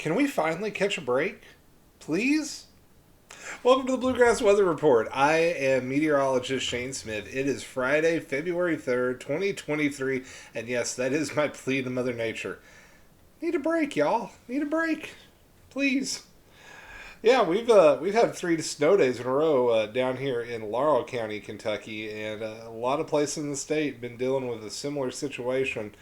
Can we finally catch a break? Please? Welcome to the Bluegrass Weather Report. I am meteorologist Shane Smith. It is Friday, February 3rd, 2023, and yes, that is my plea to Mother Nature. Need a break, y'all. Need a break. Please. Yeah, we've had 3 snow days in a row down here in Laurel County, Kentucky, and a lot of places in the state been dealing with a similar situation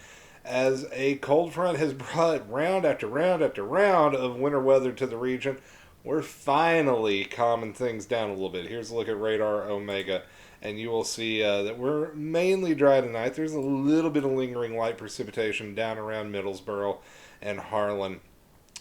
as a cold front has brought round after round after round of winter weather to the region. We're finally calming things down a little bit. Here's a look at radar Omega, and you will see that we're mainly dry tonight. There's a little bit of lingering light precipitation down around Middlesboro and Harlan.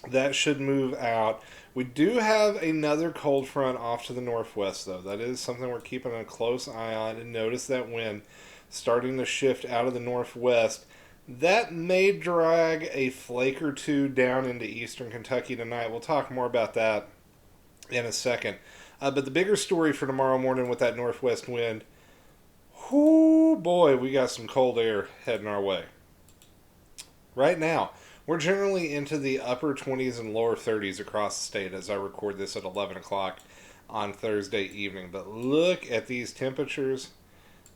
That should move out. We do have another cold front off to the northwest, though. That is something we're keeping a close eye on. And notice that wind starting to shift out of the northwest. That may drag a flake or two down into eastern Kentucky tonight. We'll talk more about that in a second. But the bigger story for tomorrow morning with that northwest wind, whoo boy, we got some cold air heading our way. Right now, we're generally into the upper 20s and lower 30s across the state as I record this at 11 o'clock on Thursday evening. But look at these temperatures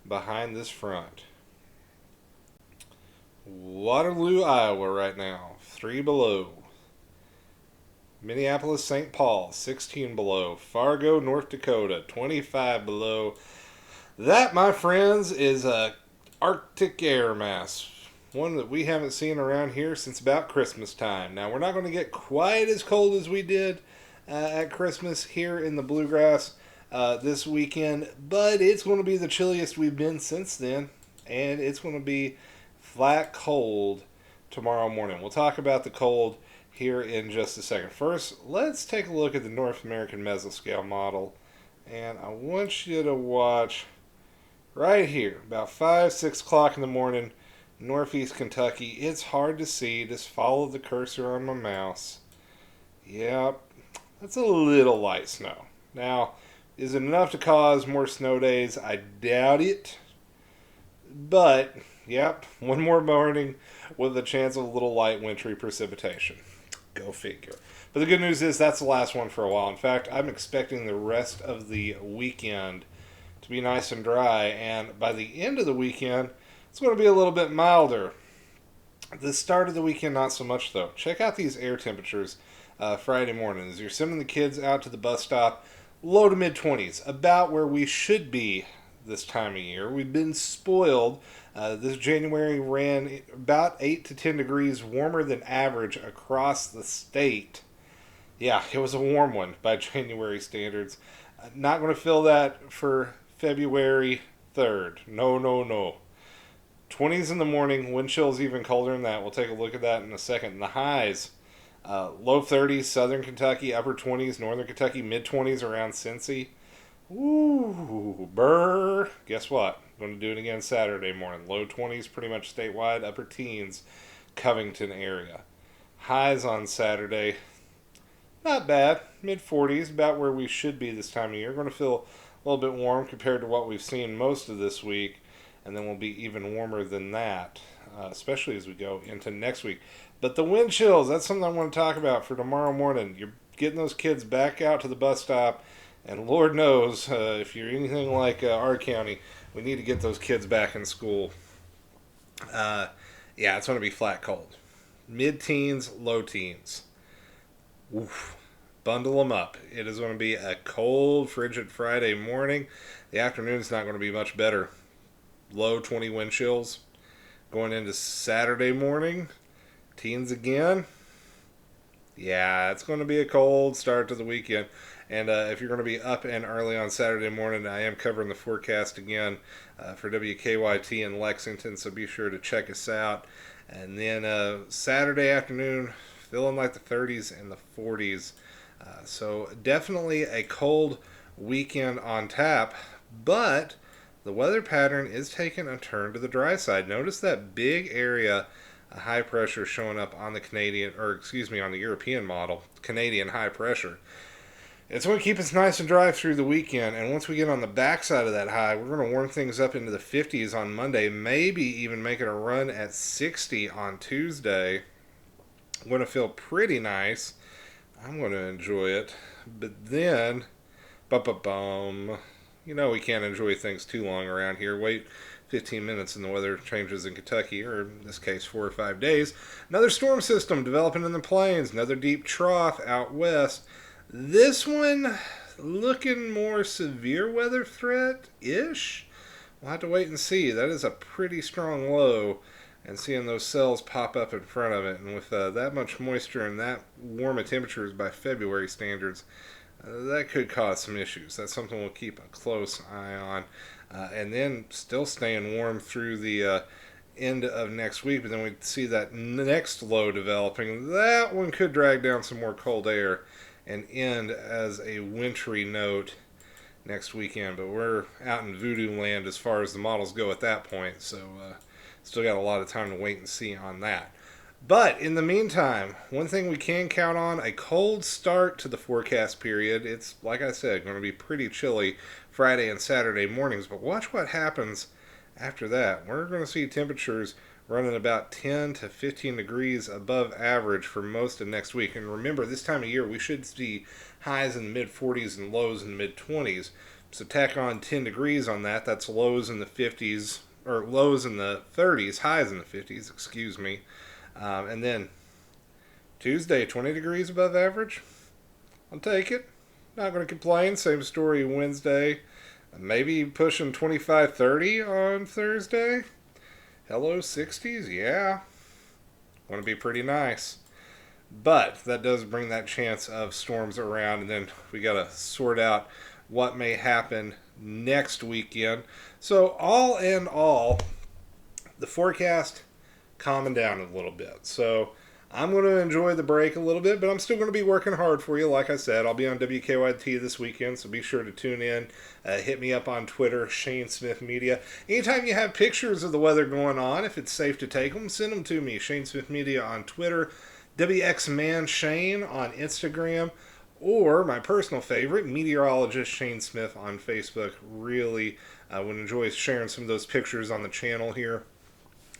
behind this front. Waterloo, Iowa right now, 3 below. Minneapolis, St. Paul, 16 below. Fargo, North Dakota, 25 below. That, my friends, is a Arctic air mass. One that we haven't seen around here since about Christmas time. Now, we're not going to get quite as cold as we did at Christmas here in the Bluegrass this weekend, but it's going to be the chilliest we've been since then, and it's going to be flat cold tomorrow morning. We'll talk about the cold here in just a second. First, let's take a look at the North American Mesoscale model, and I want you to watch right here, about 6 o'clock in the morning, Northeast Kentucky. It's hard to see. Just follow the cursor on my mouse. Yep, that's a little light snow. Now, is it enough to cause more snow days? I doubt it. But, yep, one more morning with a chance of a little light wintry precipitation. Go figure. But the good news is that's the last one for a while. In fact, I'm expecting the rest of the weekend to be nice and dry. And by the end of the weekend, it's going to be a little bit milder. The start of the weekend, not so much, though. Check out these air temperatures Friday morning. As you're sending the kids out to the bus stop, low to mid-20s, about where we should be this time of year. We've been spoiled. This January ran about 8 to 10 degrees warmer than average across the state. Yeah, it was a warm one by January standards. Not going to feel that for February 3rd. No. 20s in the morning, wind chills even colder than that. We'll take a look at that in a second. And the highs, low 30s, southern Kentucky, upper 20s, northern Kentucky, mid-20s around Cincy. Ooh, brr. Guess what? Going to do it again Saturday morning. Low 20s pretty much statewide, upper teens, Covington area. Highs on Saturday, not bad. Mid-40s, about where we should be this time of year. Going to feel a little bit warm compared to what we've seen most of this week. And then we'll be even warmer than that, especially as we go into next week. But the wind chills, that's something I want to talk about for tomorrow morning. You're getting those kids back out to the bus stop. And Lord knows, if you're anything like our county, we need to get those kids back in school. Yeah, it's going to be flat cold. Mid-teens, low teens. Oof. Bundle them up. It is going to be a cold, frigid Friday morning. The afternoon's not going to be much better. Low 20 wind chills. Going into Saturday morning, teens again. Yeah, it's going to be a cold start to the weekend. And if you're going to be up and early on Saturday morning, I am covering the forecast again for WKYT in Lexington, so be sure to check us out. And then Saturday afternoon, feeling like the 30s and the 40s. So definitely a cold weekend on tap, but the weather pattern is taking a turn to the dry side. Notice that big area of high pressure showing up on the on the European model, Canadian high pressure. It's going to keep us nice and dry through the weekend, and once we get on the backside of that high, we're going to warm things up into the 50s on Monday, maybe even making a run at 60 on Tuesday. Going to feel pretty nice. I'm going to enjoy it. But then, bum, we can't enjoy things too long around here. Wait 15 minutes and the weather changes in Kentucky, or in this case, 4 or 5 days. Another storm system developing in the plains, another deep trough out west. This one looking more severe weather threat-ish. We'll have to wait and see. That is a pretty strong low, and seeing those cells pop up in front of it, and with that much moisture and that warm of temperatures by February standards, that could cause some issues. That's something we'll keep a close eye on. And then still staying warm through the end of next week, but then we see that next low developing. That one could drag down some more cold air and end as a wintry note next weekend. But we're out in voodoo land as far as the models go at that point, so still got a lot of time to wait and see on that. But in the meantime, one thing we can count on, a cold start to the forecast period. It's, like I said, going to be pretty chilly Friday and Saturday mornings, but watch what happens after that. We're going to see temperatures running about 10 to 15 degrees above average for most of next week. And remember, this time of year, we should see highs in the mid-40s and lows in the mid-20s. So tack on 10 degrees on that. That's lows in the 50s, or lows in the 30s, highs in the 50s, excuse me. And then Tuesday, 20 degrees above average. I'll take it. Not going to complain. Same story Wednesday. Maybe pushing 25, 30 on Thursday. Hello, 60s? Yeah. Want to be pretty nice. But that does bring that chance of storms around, and then we got to sort out what may happen next weekend. So all in all, the forecast calming down a little bit. So I'm going to enjoy the break a little bit, but I'm still going to be working hard for you. Like I said, I'll be on WKYT this weekend, so be sure to tune in. Hit me up on Twitter, Shane Smith Media. Anytime you have pictures of the weather going on, if it's safe to take them, send them to me. Shane Smith Media on Twitter, WXMan Shane on Instagram, or my personal favorite, Meteorologist Shane Smith on Facebook. Really would enjoy sharing some of those pictures on the channel here.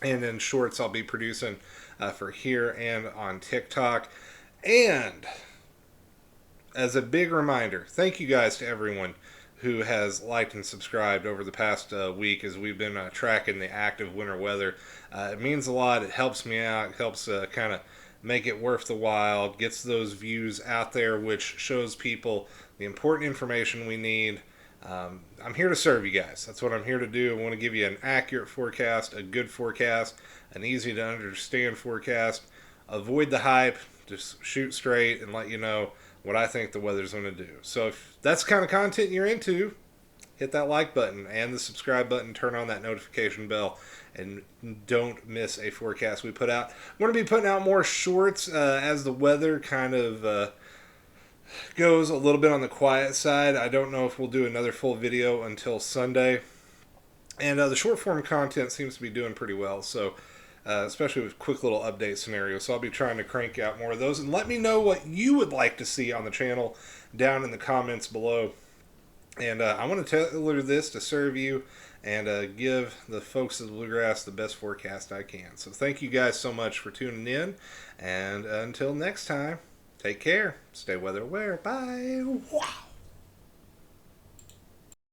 And then shorts I'll be producing for here and on TikTok. And as a big reminder, thank you guys to everyone who has liked and subscribed over the past week as we've been tracking the active winter weather. It means a lot. It helps me out. It helps kind of make it worth the while. Gets those views out there, which shows people the important information we need. I'm here to serve you guys. That's what I'm here to do. I want to give you an accurate forecast, a good forecast, an easy to understand forecast. Avoid the hype. Just shoot straight and let you know what I think the weather's going to do. So if that's the kind of content you're into, hit that like button and the subscribe button. Turn on that notification bell and don't miss a forecast we put out. I'm going to be putting out more shorts as the weather kind of goes a little bit on the quiet side. I don't know if we'll do another full video until Sunday. And the short form content seems to be doing pretty well, so especially with quick little update scenarios. So I'll be trying to crank out more of those. And let me know what you would like to see on the channel down in the comments below. And I want to tailor this to serve you and give the folks of the Bluegrass the best forecast I can. So thank you guys so much for tuning in. And until next time, take care. Stay weather aware. Bye. Wow.